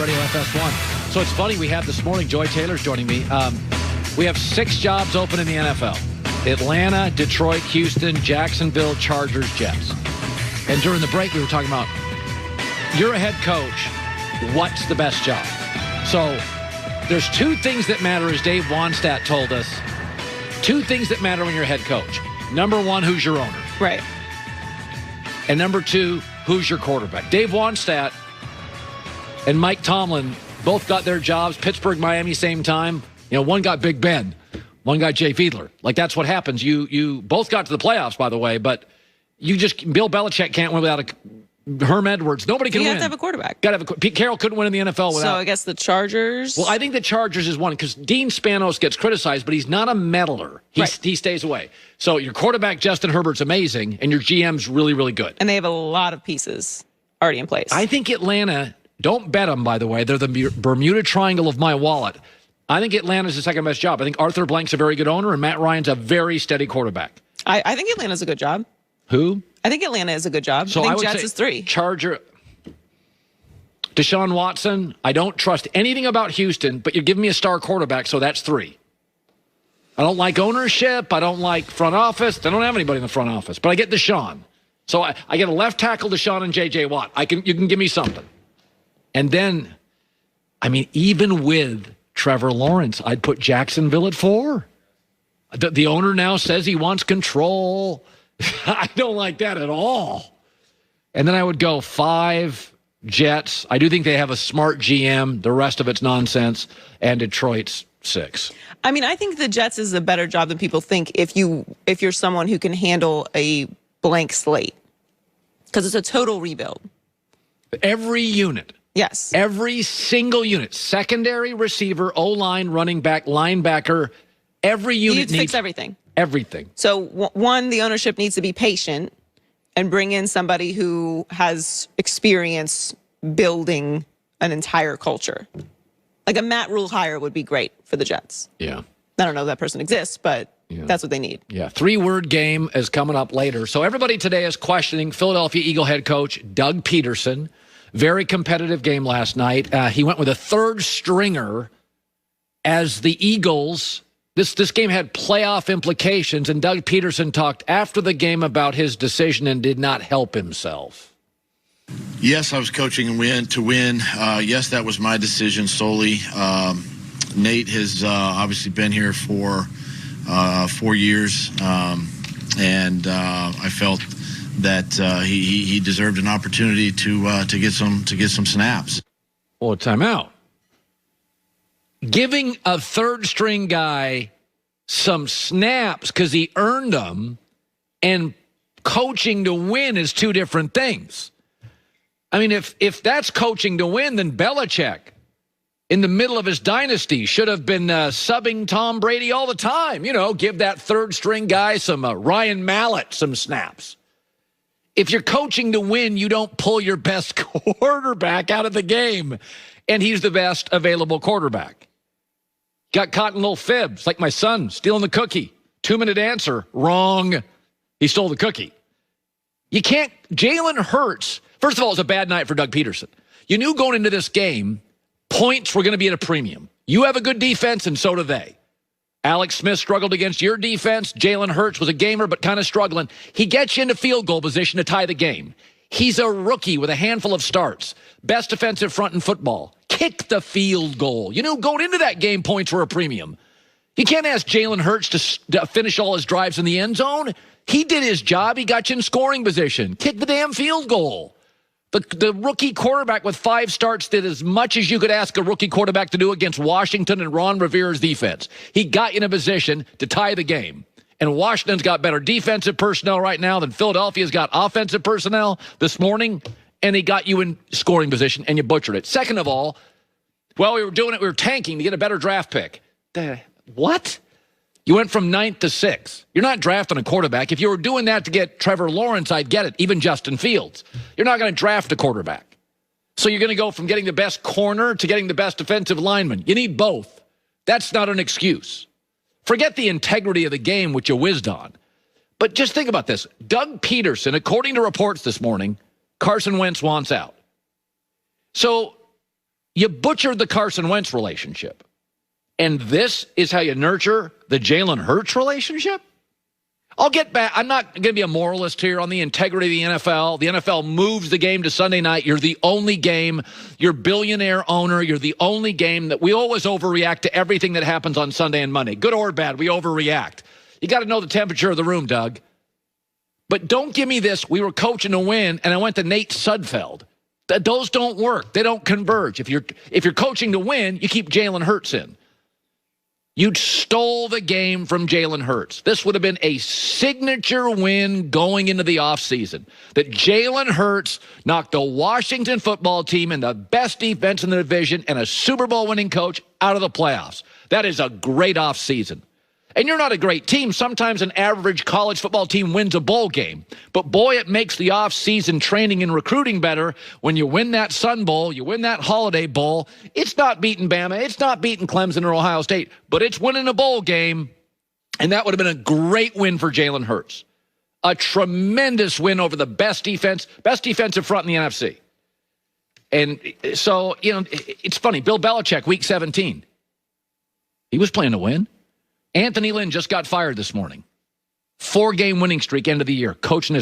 Radio FS1. So it's funny, we have this morning, Joy Taylor's joining me. We have 6 jobs open in the NFL. Atlanta, Detroit, Houston, Jacksonville, Chargers, Jets. And during the break, we were talking about, you're a head coach, what's the best job? So there's 2 things that matter, as Dave Wannstedt told us. 2 things that matter when you're a head coach. Number 1, who's your owner? Right. And number 2, who's your quarterback? Dave Wannstedt and Mike Tomlin both got their jobs. Pittsburgh, Miami, same time. You know, one got Big Ben. One got Jay Fiedler. Like, that's what happens. You both got to the playoffs, by the way, but Bill Belichick can't win without Herm Edwards. Nobody can win. You have to have a quarterback. Got to have Pete Carroll couldn't win in the NFL without. So I guess the Chargers. Well, I think the Chargers is one because Dean Spanos gets criticized, but he's not a meddler. He stays away. So your quarterback, Justin Herbert's amazing, and your GM's really, really good. And they have a lot of pieces already in place. I think Atlanta, don't bet them, by the way. They're the Bermuda Triangle of my wallet. I think Atlanta's the second best job. I think Arthur Blank's a very good owner, and Matt Ryan's a very steady quarterback. I think Atlanta's a good job. Who? I think Atlanta is a good job. So I think would Jets say is 3. Deshaun Watson, I don't trust anything about Houston, but you're giving me a star quarterback, so that's 3. I don't like ownership. I don't like front office. They don't have anybody in the front office, but I get Deshaun. So I get a left tackle, Deshaun, and J.J. Watt. You can give me something. And then, I mean, even with Trevor Lawrence, I'd put Jacksonville at 4. The owner now says he wants control. I don't like that at all. And then I would go 5, Jets. I do think they have a smart GM. The rest of it's nonsense. And Detroit's 6. I mean, I think the Jets is a better job than people think if you're someone who can handle a blank slate. Because it's a total rebuild. Every unit. Yes. Every single unit. Secondary, receiver, O-line, running back, linebacker. Every unit needs to fix everything. Everything. So, one, the ownership needs to be patient and bring in somebody who has experience building an entire culture. Like a Matt Rule hire would be great for the Jets. Yeah. I don't know if that person exists, but that's what they need. Yeah. 3-word game is coming up later. So everybody today is questioning Philadelphia Eagle head coach Doug Pederson. Very competitive game last night. He went with a 3rd stringer as the Eagles. This game had playoff implications, and Doug Pederson talked after the game about his decision and did not help himself. Yes, I was coaching to win. Yes, that was my decision solely. Nate has obviously been here for 4 years, and I felt that he deserved an opportunity to get some snaps. Well, timeout. Giving a 3rd string guy some snaps because he earned them and coaching to win is 2 different things. I mean, if that's coaching to win, then Belichick, in the middle of his dynasty, should have been subbing Tom Brady all the time. You know, give that 3rd string guy some Ryan Mallett some snaps. If you're coaching to win, you don't pull your best quarterback out of the game, and he's the best available quarterback. Got caught in little fibs, like my son stealing the cookie. 2-minute answer, wrong. He stole the cookie. You can't. Jalen Hurts, first of all, it was a bad night for Doug Pederson. You knew going into this game, points were going to be at a premium. You have a good defense, and so do they. Alex Smith struggled against your defense. Jalen Hurts was a gamer, but kind of struggling. He gets you into field goal position to tie the game. He's a rookie with a handful of starts. Best defensive front in football. Kick the field goal. You know, going into that game, points were a premium. You can't ask Jalen Hurts to finish all his drives in the end zone. He did his job. He got you in scoring position. Kick the damn field goal. The rookie quarterback with 5 starts did as much as you could ask a rookie quarterback to do against Washington and Ron Rivera's defense. He got you in a position to tie the game. And Washington's got better defensive personnel right now than Philadelphia's got offensive personnel this morning. And he got you in scoring position, and you butchered it. Second of all, while we were doing it, we were tanking to get a better draft pick. What? You went from 9th to 6th. You're not drafting a quarterback. If you were doing that to get Trevor Lawrence, I'd get it, even Justin Fields. You're not going to draft a quarterback. So you're going to go from getting the best corner to getting the best defensive lineman. You need both. That's not an excuse. Forget the integrity of the game, which you whizzed on. But just think about this. Doug Pederson, according to reports this morning, Carson Wentz wants out. So You butchered the Carson Wentz relationship. And this is how you nurture the Jalen Hurts relationship? I'll get back. I'm not going to be a moralist here on the integrity of the NFL. The NFL moves the game to Sunday night. You're the only game. You're billionaire owner. You're the only game that we always overreact to everything that happens on Sunday and Monday. Good or bad, we overreact. You got to know the temperature of the room, Doug. But don't give me this, we were coaching to win, and I went to Nate Sudfeld. Those don't work. They don't converge. If you're coaching to win, you keep Jalen Hurts in. You stole the game from Jalen Hurts. This would have been a signature win going into the offseason. That Jalen Hurts knocked the Washington football team and the best defense in the division and a Super Bowl winning coach out of the playoffs. That is a great offseason. And you're not a great team. Sometimes an average college football team wins a bowl game. But boy, it makes the offseason training and recruiting better when you win that Sun Bowl, you win that Holiday Bowl. It's not beating Bama. It's not beating Clemson or Ohio State. But it's winning a bowl game. And that would have been a great win for Jalen Hurts. A tremendous win over the best defensive front in the NFC. And so, it's funny. Bill Belichick, week 17. He was playing to win. Anthony Lynn just got fired this morning. 4-game winning streak, end of the year, coaching his